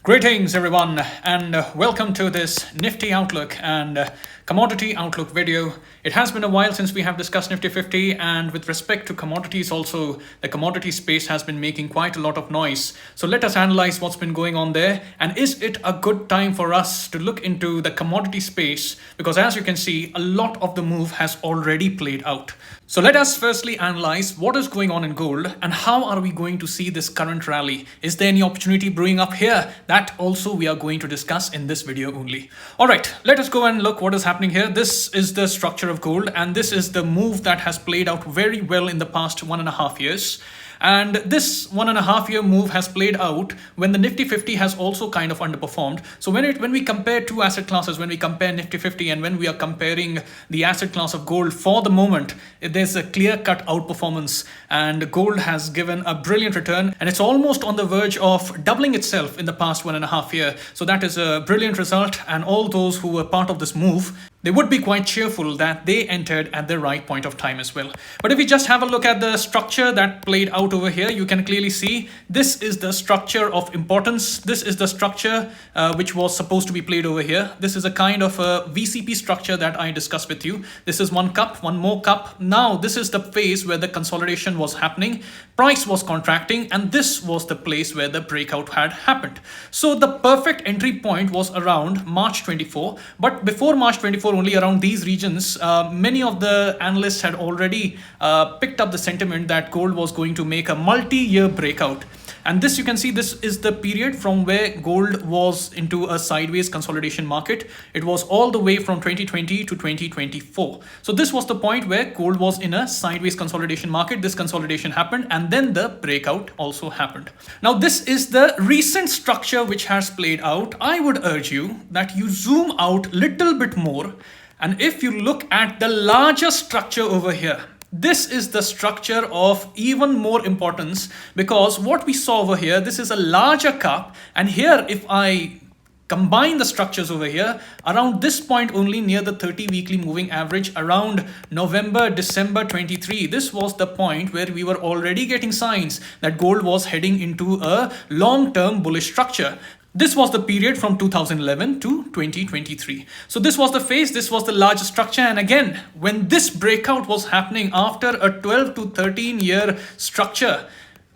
Greetings everyone and welcome to this Nifty Outlook and Commodity Outlook video. It has been a while since we have discussed Nifty 50, and with respect to commodities also, the commodity space has been making quite a lot of noise. So let us analyze what's been going on there, and is it a good time for us to look into the commodity space, because as you can see, a lot of the move has already played out. So let us firstly analyze what is going on in gold and how are we going to see this current rally. Is there any opportunity brewing up here? That also we are going to discuss in this video only. All right, let us go and look what is happening here. This is the structure of gold, and this is the move that has played out very well in the past 1.5 years. And this 1.5 year move has played out when the Nifty 50 has also kind of underperformed. So when we compare two asset classes, when we compare Nifty 50 and when we are comparing the asset class of gold for the moment, there's a clear-cut outperformance, and gold has given a brilliant return, and it's almost on the verge of doubling itself in the past 1.5 years. So that is a brilliant result, and all those who were part of this move, they would be quite cheerful that they entered at the right point of time as well. But if we just have a look at the structure that played out over here, you can clearly see this is the structure of importance. This is the structure which was supposed to be played over here. This is a kind of a VCP structure that I discussed with you. This is one cup, one more cup. Now this is the phase where the consolidation was happening, price was contracting, and this was the place where the breakout had happened. So the perfect entry point was around March 24, but before March 24, only around these regions, many of the analysts had already picked up the sentiment that gold was going to make a multi-year breakout. And this, you can see, this is the period from where gold was into a sideways consolidation market. It was all the way from 2020 to 2024. So this was the point where gold was in a sideways consolidation market. This consolidation happened, and then the breakout also happened. Now this is the recent structure which has played out. I would urge you that you zoom out a little bit more, and if you look at the larger structure over here, this is the structure of even more importance, because what we saw over here, this is a larger cup, and here if I combine the structures over here, around this point only, near the 30 weekly moving average, around November, December 23, this was the point where we were already getting signs that gold was heading into a long-term bullish structure. This was the period from 2011 to 2023. So this was the phase, this was the largest structure. And again, when this breakout was happening after a 12 to 13 year structure,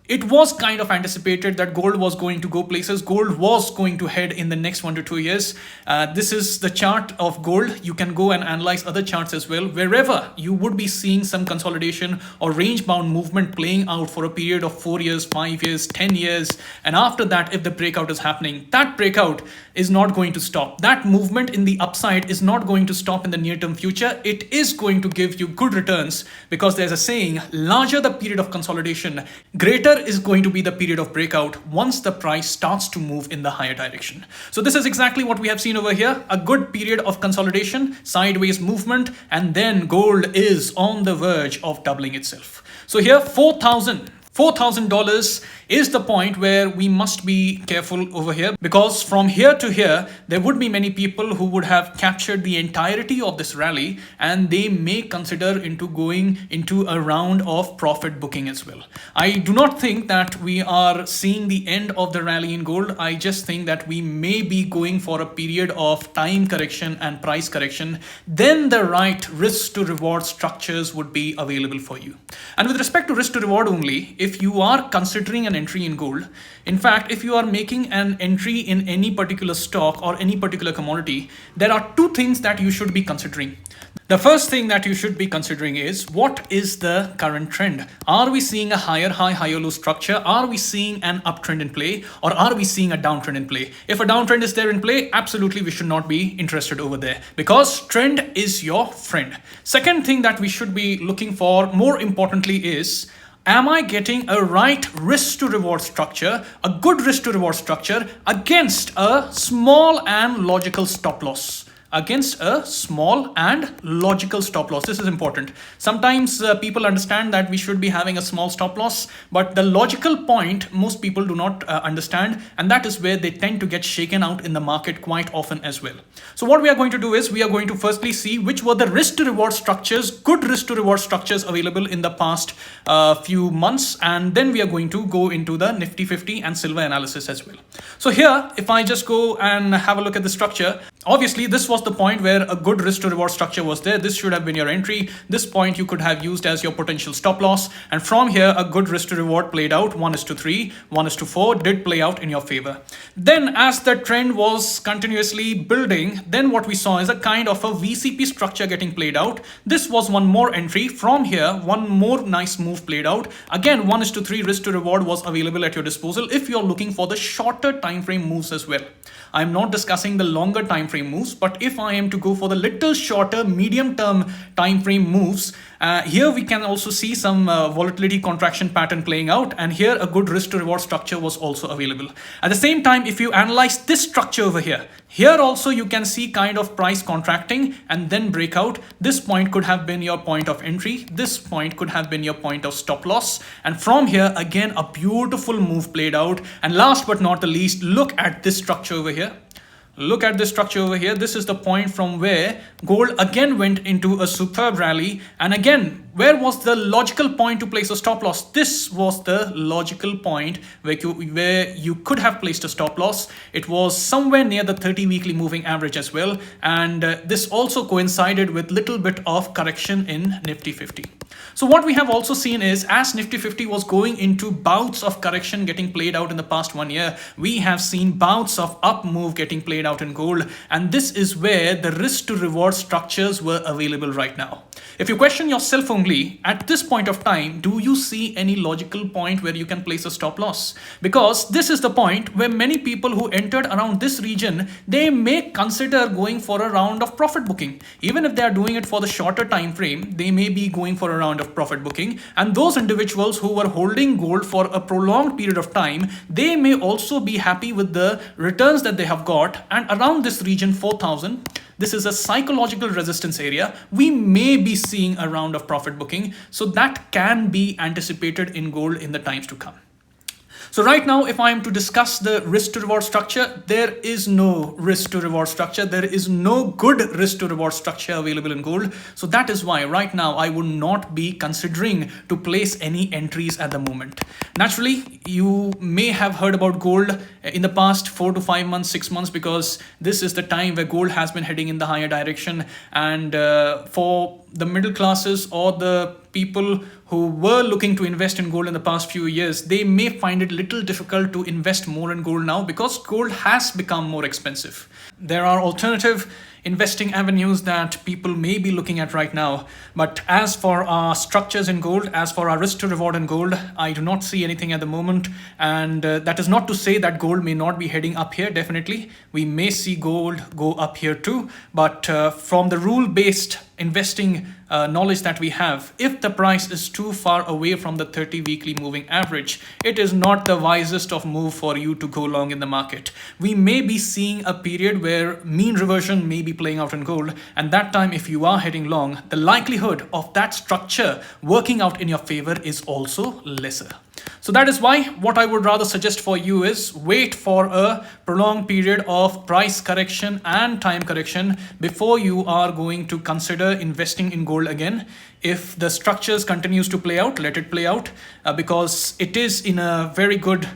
it was kind of anticipated that gold was going to go places. Gold was going to head in the next 1 to 2 years. This is the chart of gold. You can go and analyze other charts as well. Wherever you would be seeing some consolidation or range-bound movement playing out for a period of 4 years, 5 years, 10 years. And after that, if the breakout is happening, that breakout is not going to stop. That movement in the upside is not going to stop in the near-term future. It is going to give you good returns, because there's a saying, larger the period of consolidation, greater is going to be the period of breakout once the price starts to move in the higher direction. So this is exactly what we have seen over here, a good period of consolidation, sideways movement, and then gold is on the verge of doubling itself. So here $4,000 is the point where we must be careful over here, because from here to here, there would be many people who would have captured the entirety of this rally, and they may consider into going into a round of profit booking as well. I do not think that we are seeing the end of the rally in gold. I just think that we may be going for a period of time correction and price correction. Then the right risk to reward structures would be available for you. And with respect to risk to reward only, if you are considering an entry in gold, in fact, if you are making an entry in any particular stock or any particular commodity, there are two things that you should be considering. The first thing that you should be considering is, what is the current trend? Are we seeing a higher high, higher low structure? Are we seeing an uptrend in play, or are we seeing a downtrend in play? If a downtrend is there in play, absolutely we should not be interested over there, because trend is your friend. Second thing that we should be looking for, more importantly, is, am I getting a right risk to reward structure, a good risk to reward structure against a small and logical stop loss? against a small and logical stop loss. This is important. Sometimes people understand that we should be having a small stop loss, but the logical point most people do not understand, and that is where they tend to get shaken out in the market quite often as well. So what we are going to do is we are going to firstly see which were the risk to reward structures, good risk to reward structures available in the past few months, and then we are going to go into the Nifty 50 and silver analysis as well. So here, if I just go and have a look at the structure, obviously this was the point where a good risk to reward structure was there. This should have been your entry. This point you could have used as your potential stop loss, and from here a good risk to reward played out. 1:3, 1:4 did play out in your favor. Then as the trend was continuously building, then what we saw is a kind of a VCP structure getting played out. This was one more entry. From here, one more nice move played out. Again, 1:3 risk to reward was available at your disposal if you're looking for the shorter time frame moves as well. I'm not discussing the longer time frame moves, but if I am to go for the little shorter medium term time frame moves, here we can also see some volatility contraction pattern playing out, and here a good risk to reward structure was also available. At the same time, if you analyze this structure over here also you can see kind of price contracting and then breakout. This point could have been your point of entry. This point could have been your point of stop loss. And from here, again, a beautiful move played out. And last but not the least, look at this structure over here. Look at this structure over here. This is the point from where gold again went into a superb rally. And again, where was the logical point to place a stop loss? This was the logical point where you could have placed a stop loss. It was somewhere near the 30 weekly moving average as well. And this also coincided with little bit of correction in Nifty 50. So what we have also seen is as Nifty 50 was going into bouts of correction getting played out in the past 1 year, we have seen bouts of up move getting played out in gold. And this is where the risk to reward structures were available right now. If you question yourself only, at this point of time, do you see any logical point where you can place a stop loss? Because this is the point where many people who entered around this region, they may consider going for a round of profit booking. Even if they are doing it for the shorter time frame, they may be going for a round of profit booking. And those individuals who were holding gold for a prolonged period of time, they may also be happy with the returns that they have got. And around this region, 4,000, this is a psychological resistance area. We may be seeing a round of profit booking. So that can be anticipated in gold in the times to come. So right now, if I am to discuss the risk to reward structure, there is no risk to reward structure. There is no good risk to reward structure available in gold. So that is why right now I would not be considering to place any entries at the moment. Naturally, you may have heard about gold in the past 4 to 5 months, 6 months, because this is the time where gold has been heading in the higher direction. And for the middle classes or the people who were looking to invest in gold in the past few years, they may find it little difficult to invest more in gold now because gold has become more expensive. There are alternative investing avenues that people may be looking at right now. But as for our structures in gold, as for our risk to reward in gold, I do not see anything at the moment. And that is not to say that gold may not be heading up here. Definitely, we may see gold go up here too. But from the rule-based investing knowledge that we have, if the price is too far away from the 30 weekly moving average, it is not the wisest of move for you to go long in the market. We may be seeing a period where mean reversion may be playing out in gold, and that time if you are heading long, the likelihood of that structure working out in your favor is also lesser. So that is why what I would rather suggest for you is wait for a prolonged period of price correction and time correction before you are going to consider investing in gold again. If the structures continues to play out, let it play out because it is in a very good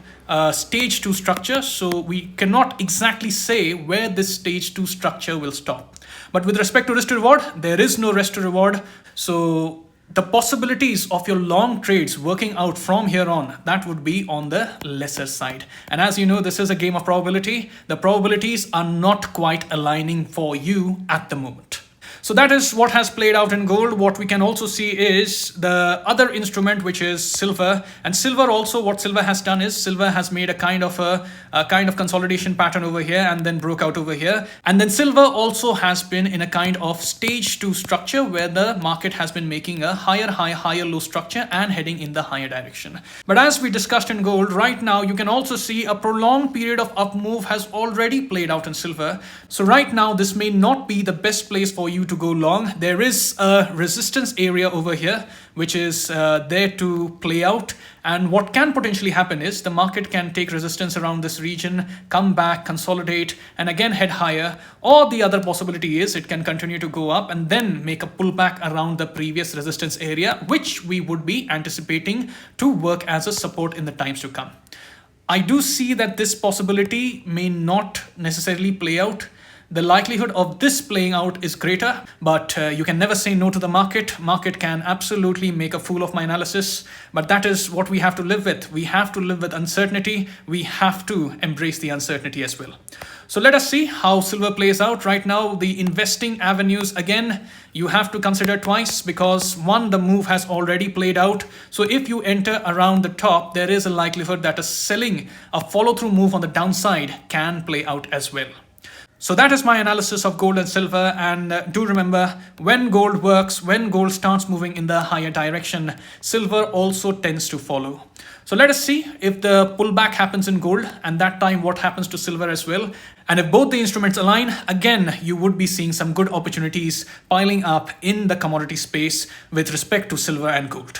stage 2 structure. So we cannot exactly say where this stage 2 structure will stop. But with respect to risk to reward, there is no risk to reward. So the possibilities of your long trades working out from here on, that would be on the lesser side. And as you know, this is a game of probability. The probabilities are not quite aligning for you at the moment. So that is what has played out in gold. What we can also see is the other instrument, which is silver. And silver also, what silver has done is silver has made a kind of consolidation pattern over here and then broke out over here. And then silver also has been in a kind of stage 2 structure where the market has been making a higher high, higher low structure and heading in the higher direction. But as we discussed in gold, right now you can also see a prolonged period of up move has already played out in silver. So right now this may not be the best place for you to go long. There is a resistance area over here which is there to play out, and what can potentially happen is the market can take resistance around this region, come back, consolidate, and again head higher, or the other possibility is it can continue to go up and then make a pullback around the previous resistance area, which we would be anticipating to work as a support in the times to come. I do see that this possibility may not necessarily play out. The likelihood of this playing out is greater, but you can never say no to the market. Market can absolutely make a fool of my analysis, but that is what we have to live with. We have to live with uncertainty. We have to embrace the uncertainty as well. So let us see how silver plays out. Right now, the investing avenues, again, you have to consider twice because one, the move has already played out. So if you enter around the top, there is a likelihood that a follow-through move on the downside can play out as well. So that is my analysis of gold and silver, and do remember, when gold works, when gold starts moving in the higher direction, silver also tends to follow. So let us see if the pullback happens in gold, and that time what happens to silver as well. And if both the instruments align, again, you would be seeing some good opportunities piling up in the commodity space with respect to silver and gold.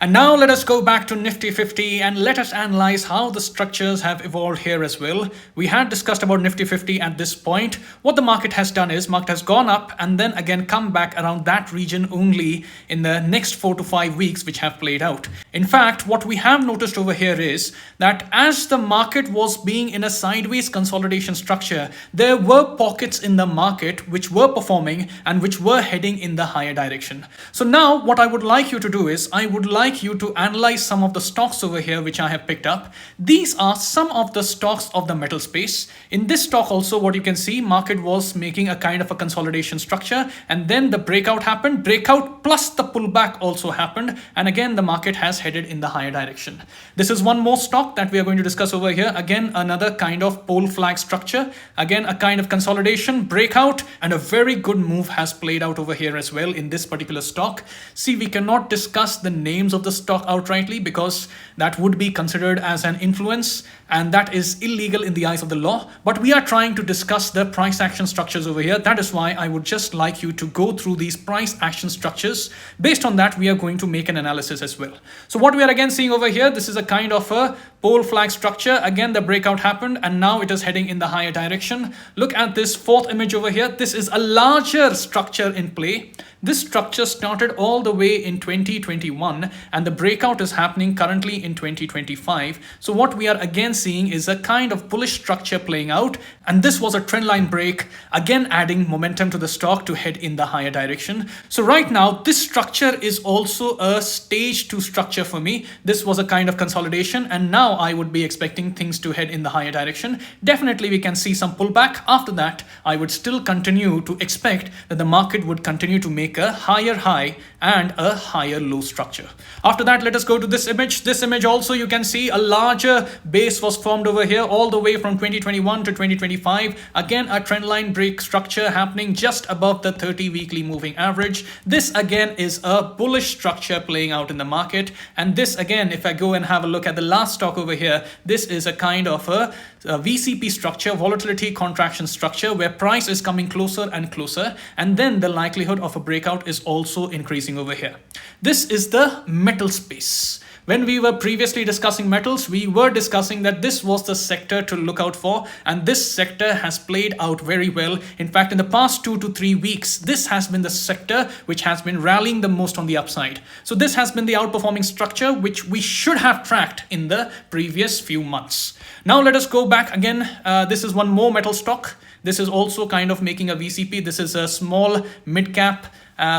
And now let us go back to Nifty 50 and let us analyze how the structures have evolved here as well. We had discussed about Nifty 50 at this point. What the market has done is market has gone up and then again come back around that region only in the next 4 to 5 weeks, which have played out. In fact, what we have noticed over here is that as the market was being in a sideways consolidation structure, there were pockets in the market which were performing and which were heading in the higher direction. So now what I would like you to do is I would like you to analyze some of the stocks over here which I have picked up. These are some of the stocks of the metal space. In this stock also, what you can see, market was making a kind of a consolidation structure, and then the breakout happened. Breakout plus the pullback also happened, and again the market has headed in the higher direction. This is one more stock that we are going to discuss over here. Again, another kind of pole flag structure, again a kind of consolidation, breakout, and a very good move has played out over here as well in this particular stock. See, we cannot discuss the names of the stock outrightly because that would be considered as an influence, and that is illegal in the eyes of the law. But we are trying to discuss the price action structures over here. That is why I would just like you to go through these price action structures. Based on that, we are going to make an analysis as well. So what we are again seeing over here, this is a kind of a pole flag structure. Again, the breakout happened and now it is heading in the higher direction. Look at this fourth image over here. This is a larger structure in play. This structure started all the way in 2021 and the breakout is happening currently in 2025. So what we are again seeing is a kind of bullish structure playing out, and this was a trend line break, again adding momentum to the stock to head in the higher direction. So right now this structure is also a stage 2 structure for me. This was a kind of consolidation and now I would be expecting things to head in the higher direction. Definitely we can see some pullback. After that, I would still continue to expect that the market would continue to make a higher high and a higher low structure. After that, let us go to this image. This image also, you can see a larger base was formed over here all the way from 2021 to 2025. Again, a trend line break structure happening just above the 30 weekly moving average. This again is a bullish structure playing out in the market. And this again, if I go and have a look at the last stock over here, this is a kind of a VCP structure, volatility contraction structure, where price is coming closer and closer, and then the likelihood of a breakout is also increasing over here. This is the metal space. When we were previously discussing metals, we were discussing that this was the sector to look out for, and this sector has played out very well. In fact, in the past 2 to 3 weeks, this has been the sector which has been rallying the most on the upside. So this has been the outperforming structure which we should have tracked in the previous few months. Now let us go back again. This is one more metal stock. This is also kind of making a VCP. This is a small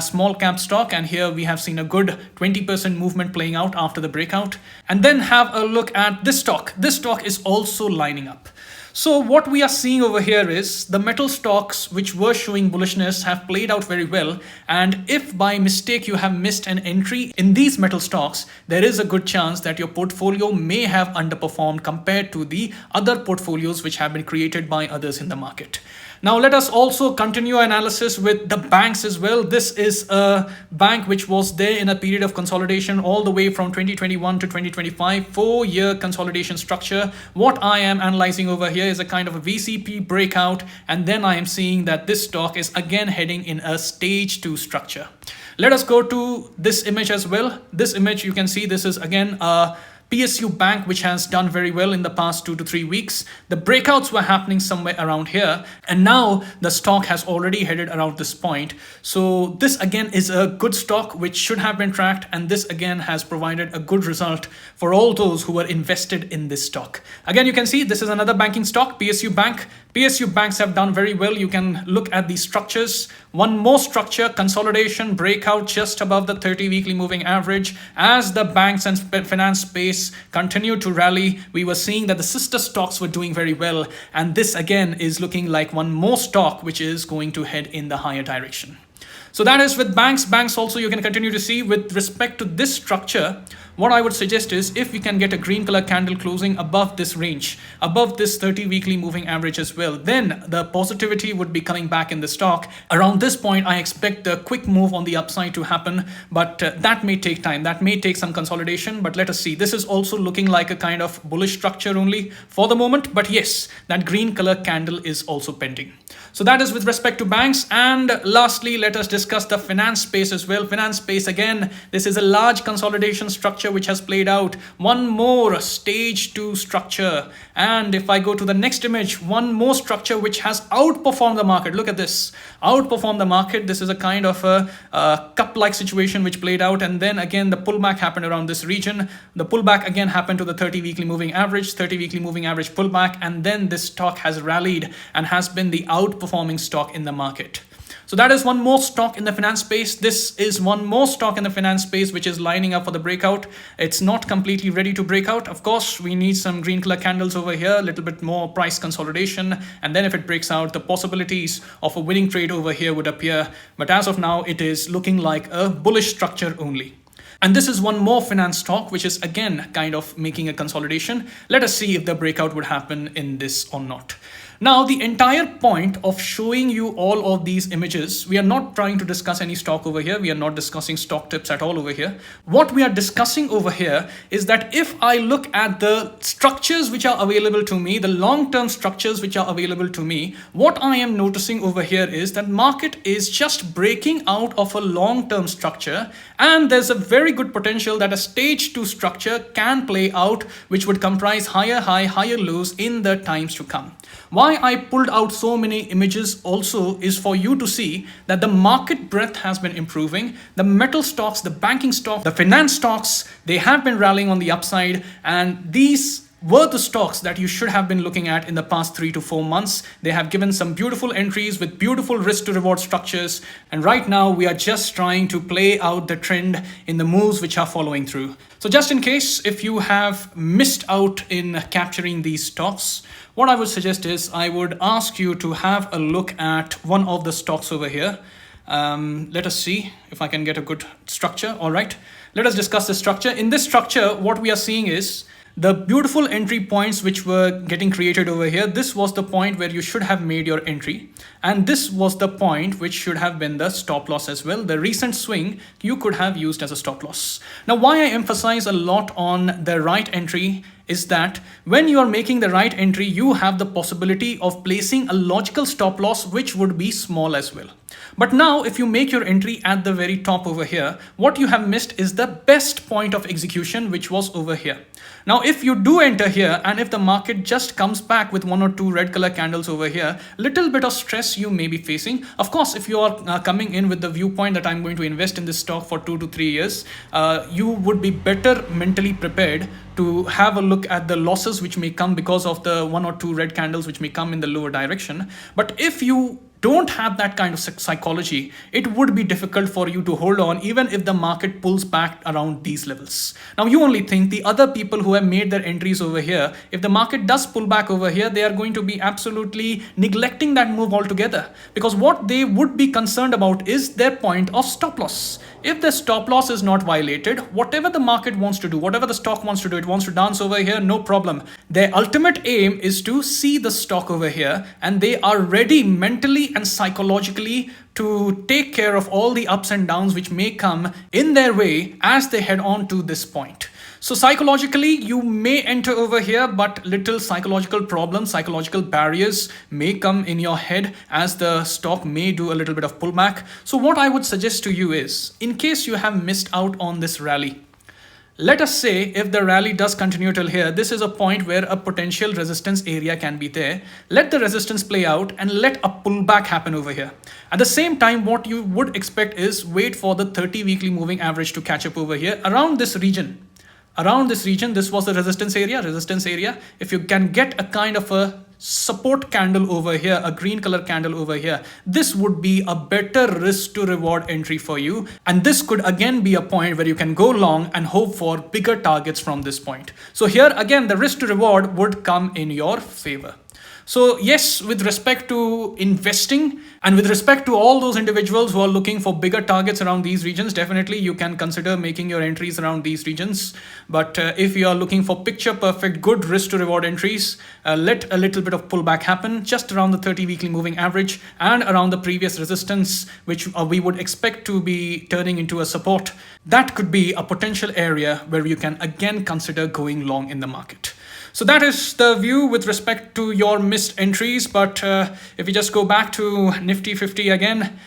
small cap stock, and here we have seen a good 20% movement playing out after the breakout. And then have a look at this stock. This stock is also lining up. So what we are seeing over here is the metal stocks which were showing bullishness have played out very well. And if by mistake you have missed an entry in these metal stocks, there is a good chance that your portfolio may have underperformed compared to the other portfolios which have been created by others in the market. Now let us also continue analysis with the banks as well. This is a bank which was there in a period of consolidation all the way from 2021 to 2025, 4-year consolidation structure. What I am analyzing over here is a kind of a VCP breakout, and then I am seeing that this stock is again heading in a stage 2 structure. Let us go to this image as well. This image, you can see this is again a PSU Bank, which has done very well in the past 2 to 3 weeks. The breakouts were happening somewhere around here, and now the stock has already headed around this point. So this again is a good stock which should have been tracked, and this again has provided a good result for all those who were invested in this stock. Again, you can see this is another banking stock, PSU Bank. PSU banks have done very well. You can look at these structures. One more structure, consolidation, breakout just above the 30 weekly moving average. As the banks and finance space continued to rally, we were seeing that the sister stocks were doing very well. And this again is looking like one more stock which is going to head in the higher direction. So that is with banks. Banks also you can continue to see with respect to this structure. What I would suggest is if we can get a green color candle closing above this range, above this 30 weekly moving average as well, then the positivity would be coming back in the stock. Around this point, I expect the quick move on the upside to happen, but that may take time. That may take some consolidation, but let us see. This is also looking like a kind of bullish structure only for the moment. But yes, that green color candle is also pending. So that is with respect to banks. And lastly, let us discuss the finance space as well. Finance space, again, this is a large consolidation structure which has played out. One more stage 2 structure. And if I go to the next image, one more structure which has outperformed the market. Look at this, outperformed the market. This is a kind of a cup-like situation which played out. And then again, the pullback happened around this region. The pullback again happened to the 30 weekly moving average, 30 weekly moving average pullback. And then this stock has rallied and has been the outperforming stock in the market. So that is one more stock in the finance space. This is one more stock in the finance space which is lining up for the breakout. It's not completely ready to break out. Of course, we need some green color candles over here, a little bit more price consolidation. And then if it breaks out, the possibilities of a winning trade over here would appear. But as of now, it is looking like a bullish structure only. And this is one more finance stock, which is again kind of making a consolidation. Let us see if the breakout would happen in this or not. Now, the entire point of showing you all of these images, we are not trying to discuss any stock over here. We are not discussing stock tips at all over here. What we are discussing over here is that if I look at the structures which are available to me, the long-term structures which are available to me, what I am noticing over here is that market is just breaking out of a long-term structure, and there's a very good potential that a stage 2 structure can play out, which would comprise higher high, higher lows in the times to come. Why I pulled out so many images also is for you to see that the market breadth has been improving. The metal stocks, the banking stocks, the finance stocks, they have been rallying on the upside, and these were the stocks that you should have been looking at in the past 3 to 4 months. They have given some beautiful entries with beautiful risk to reward structures. And right now we are just trying to play out the trend in the moves which are following through. So just in case if you have missed out in capturing these stocks, what I would suggest is I would ask you to have a look at one of the stocks over here. Let us see if I can get a good structure. All right, let us discuss the structure. In this structure, what we are seeing is the beautiful entry points which were getting created over here. This was the point where you should have made your entry. And this was the point which should have been the stop loss as well. The recent swing you could have used as a stop loss. Now, why I emphasize a lot on the right entry is that when you are making the right entry, you have the possibility of placing a logical stop loss which would be small as well. But now if you make your entry at the very top over here, what you have missed is the best point of execution, which was over here. Now, if you do enter here and if the market just comes back with 1 or 2 red color candles over here, little bit of stress you may be facing. Of course, if you are coming in with the viewpoint that I'm going to invest in this stock for 2 to 3 years, you would be better mentally prepared to have a look at the losses which may come because of the 1 or 2 red candles which may come in the lower direction. But if you don't have that kind of psychology, it would be difficult for you to hold on even if the market pulls back around these levels. Now you only think the other people who have made their entries over here, if the market does pull back over here, they are going to be absolutely neglecting that move altogether, because what they would be concerned about is their point of stop loss. If the stop loss is not violated, whatever the market wants to do, whatever the stock wants to do, it wants to dance over here, no problem. Their ultimate aim is to see the stock over here, and they are ready mentally and psychologically to take care of all the ups and downs which may come in their way as they head on to this point. So psychologically, you may enter over here, but little psychological problems, psychological barriers may come in your head as the stock may do a little bit of pullback. So what I would suggest to you is, in case you have missed out on this rally, let us say if the rally does continue till here, this is a point where a potential resistance area can be there. Let the resistance play out and let a pullback happen over here. At the same time, what you would expect is wait for the 30 weekly moving average to catch up over here around this region. Around this region, this was the resistance area. If you can get a kind of a support candle over here, a green color candle over here, this would be a better risk to reward entry for you. And this could again be a point where you can go long and hope for bigger targets from this point. So here again, the risk to reward would come in your favor. So yes, with respect to investing and with respect to all those individuals who are looking for bigger targets around these regions, definitely you can consider making your entries around these regions. But if you are looking for picture perfect, good risk to reward entries, let a little bit of pullback happen just around the 30 weekly moving average and around the previous resistance, which we would expect to be turning into a support. That could be a potential area where you can again consider going long in the market. So that is the view with respect to your missed entries. But if we just go back to Nifty 50 again,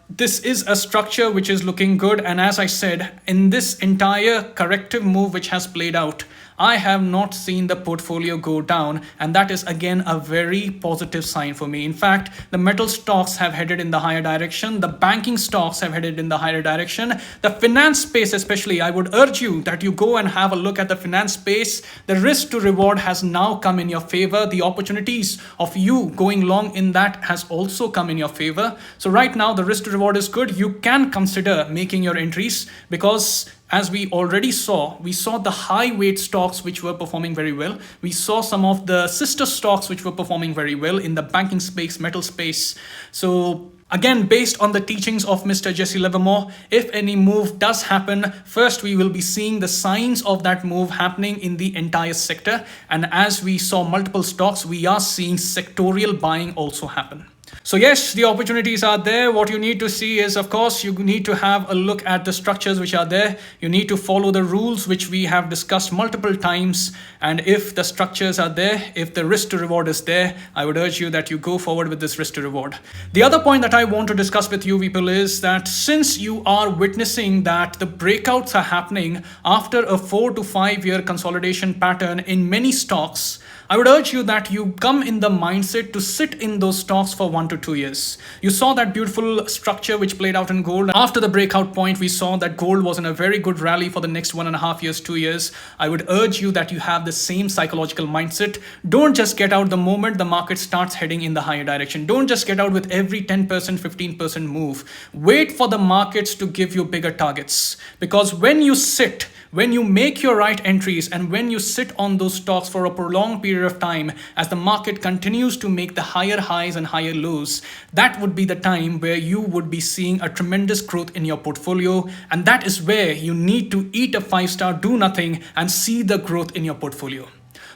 this is a structure which is looking good. And as I said, in this entire corrective move which has played out, I have not seen the portfolio go down, and that is again a very positive sign for me. In fact, the metal stocks have headed in the higher direction. The banking stocks have headed in the higher direction. The finance space especially, I would urge you that you go and have a look at the finance space. The risk to reward has now come in your favor. The opportunities of you going long in that has also come in your favor. So right now the risk to reward is good. You can consider making your entries because as we already saw, we saw the high weight stocks which were performing very well. We saw some of the sister stocks which were performing very well in the banking space, metal space. So again, based on the teachings of Mr. Jesse Livermore, if any move does happen, first we will be seeing the signs of that move happening in the entire sector. And as we saw multiple stocks, we are seeing sectorial buying also happen. So yes, the opportunities are there. What you need to see is, of course, you need to have a look at the structures which are there. You need to follow the rules which we have discussed multiple times. And if the structures are there, if the risk to reward is there, I would urge you that you go forward with this risk to reward. The other point that I want to discuss with you people is that since you are witnessing that the breakouts are happening after a 4 to 5 year consolidation pattern in many stocks, I would urge you that you come in the mindset to sit in those stocks for 1 to 2 years. You saw that beautiful structure which played out in gold. After the breakout point, we saw that gold was in a very good rally for the next 1.5 years, 2 years. I would urge you that you have the same psychological mindset. Don't just get out the moment the market starts heading in the higher direction. Don't just get out with every 10%, 15% move. Wait for the markets to give you bigger targets. Because when you sit, when you make your right entries and when you sit on those stocks for a prolonged period of time, as the market continues to make the higher highs and higher lows, that would be the time where you would be seeing a tremendous growth in your portfolio. And that is where you need to eat a 5-star, do nothing, and see the growth in your portfolio.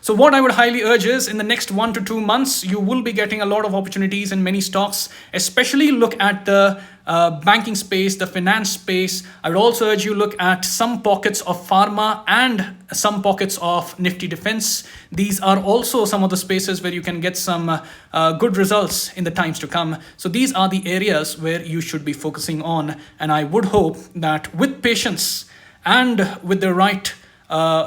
So what I would highly urge is in the next 1 to 2 months, you will be getting a lot of opportunities in many stocks, especially look at the banking space, the finance space. I would also urge you look at some pockets of pharma and some pockets of Nifty defense. These are also some of the spaces where you can get some good results in the times to come. So these are the areas where you should be focusing on. And I would hope that with patience and with the right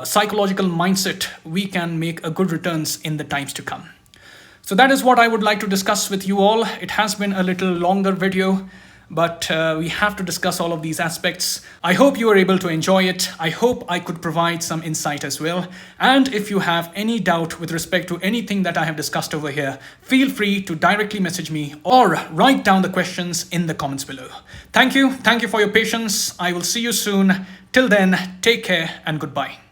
psychological mindset, we can make a good returns in the times to come. So that is what I would like to discuss with you all. It has been a little longer video. but we have to discuss all of these aspects. I hope you were able to enjoy it. I hope I could provide some insight as well. And if you have any doubt with respect to anything that I have discussed over here, feel free to directly message me or write down the questions in the comments below. Thank you. Thank you for your patience. I will see you soon. Till then, take care and goodbye.